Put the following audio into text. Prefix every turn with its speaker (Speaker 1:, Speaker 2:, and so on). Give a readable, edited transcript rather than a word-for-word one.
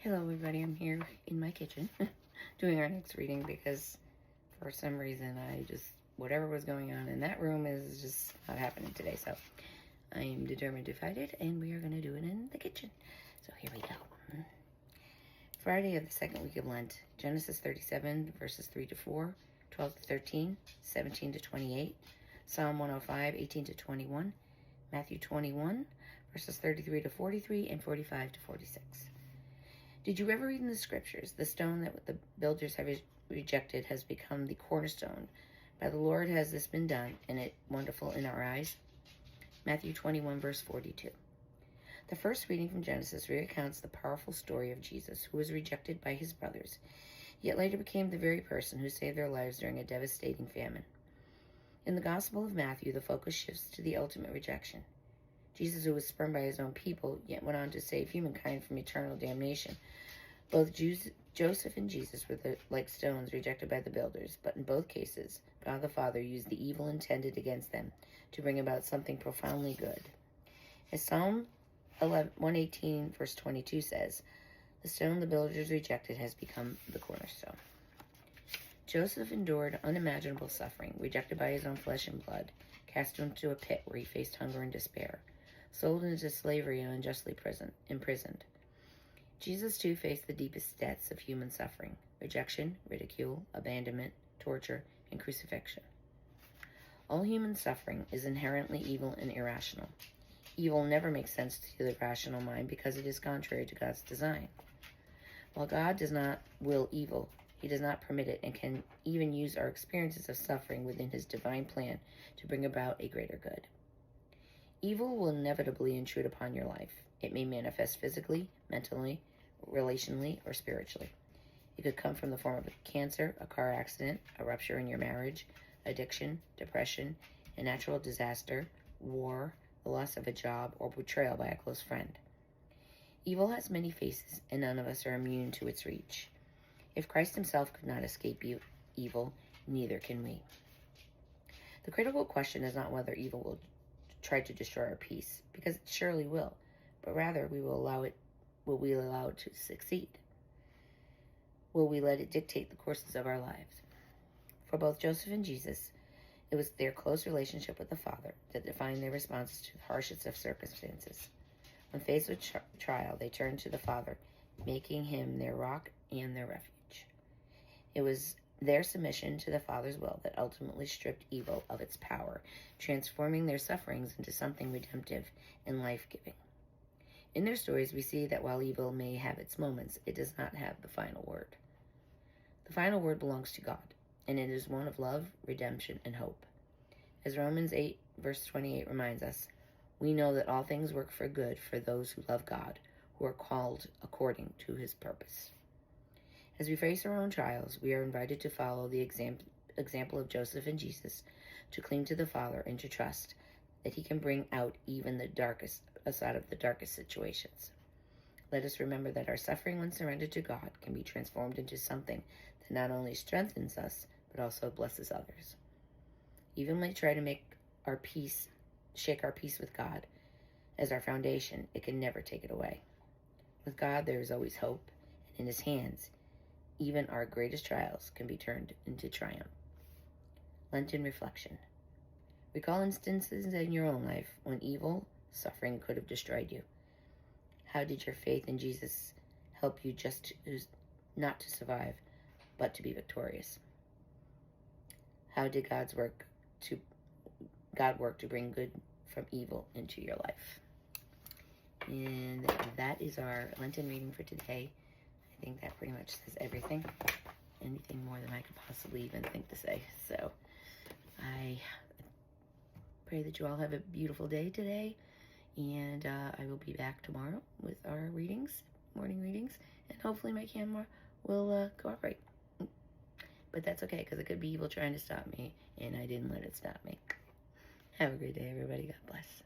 Speaker 1: Hello everybody, I'm here in my kitchen doing our next reading because for some reason whatever was going on in that room is just not happening today. So I am determined to fight it and we are going to do it in the kitchen. So here we go. Friday of the second week of Lent, Genesis 37 verses 3 to 4, 12 to 13, 17 to 28, Psalm 105, 18 to 21, Matthew 21 verses 33 to 43 and 45 to 46. Did you ever read in the scriptures, the stone that the builders have rejected has become the cornerstone? By the Lord has this been done, and it wonderful in our eyes? Matthew 21, verse 42. The first reading from Genesis recounts the powerful story of Jesus, who was rejected by his brothers, yet later became the very person who saved their lives during a devastating famine. In the Gospel of Matthew, the focus shifts to the ultimate rejection. Jesus, who was spurned by his own people, yet went on to save humankind from eternal damnation. Both Joseph and Jesus were like stones rejected by the builders, but in both cases, God the Father used the evil intended against them to bring about something profoundly good. As Psalm 118, verse 22 says, the stone the builders rejected has become the cornerstone. Joseph endured unimaginable suffering, rejected by his own flesh and blood, cast into a pit where he faced hunger and despair, sold into slavery and unjustly imprisoned. Jesus, too, faced the deepest depths of human suffering: rejection, ridicule, abandonment, torture, and crucifixion. All human suffering is inherently evil and irrational. Evil never makes sense to the rational mind because it is contrary to God's design. While God does not will evil, he does not permit it and can even use our experiences of suffering within his divine plan to bring about a greater good. Evil will inevitably intrude upon your life. It may manifest physically, mentally, relationally, or spiritually. It could come from the form of a cancer, a car accident, a rupture in your marriage, addiction, depression, a natural disaster, war, the loss of a job, or betrayal by a close friend. Evil has many faces, and none of us are immune to its reach. If Christ himself could not escape evil, neither can we. The critical question is not whether evil will try to destroy our peace, because it surely will, but rather will we allow it to succeed? Will we let it dictate the courses of our lives? For both Joseph and Jesus, it was their close relationship with the Father that defined their responses to the harshest of circumstances. When faced with trial, they turned to the Father, making him their rock and their refuge. It was their submission to the Father's will that ultimately stripped evil of its power, transforming their sufferings into something redemptive and life-giving. In their stories, we see that while evil may have its moments, it does not have the final word. The final word belongs to God, and it is one of love, redemption, and hope. As Romans 8, verse 28 reminds us, we know that all things work for good for those who love God, who are called according to his purpose. As we face our own trials, we are invited to follow the example of Joseph and Jesus, to cling to the Father and to trust that he can bring out even us out of the darkest situations. Let us remember that our suffering, when surrendered to God, can be transformed into something that not only strengthens us, but also blesses others. Even when we try to shake our peace with God as our foundation, it can never take it away. With God, there is always hope, and in his hands, even our greatest trials can be turned into triumph. Lenten reflection. Recall instances in your own life when evil, suffering could have destroyed you. How did your faith in Jesus help you not to survive, but to be victorious? How did God work to bring good from evil into your life? And that is our Lenten reading for today. I think that pretty much says everything. Anything more than I could possibly even think to say. So I pray that you all have a beautiful day today. And I will be back tomorrow with our morning readings. And hopefully my camera will cooperate. But that's okay, because it could be evil trying to stop me. And I didn't let it stop me. Have a great day, everybody. God bless.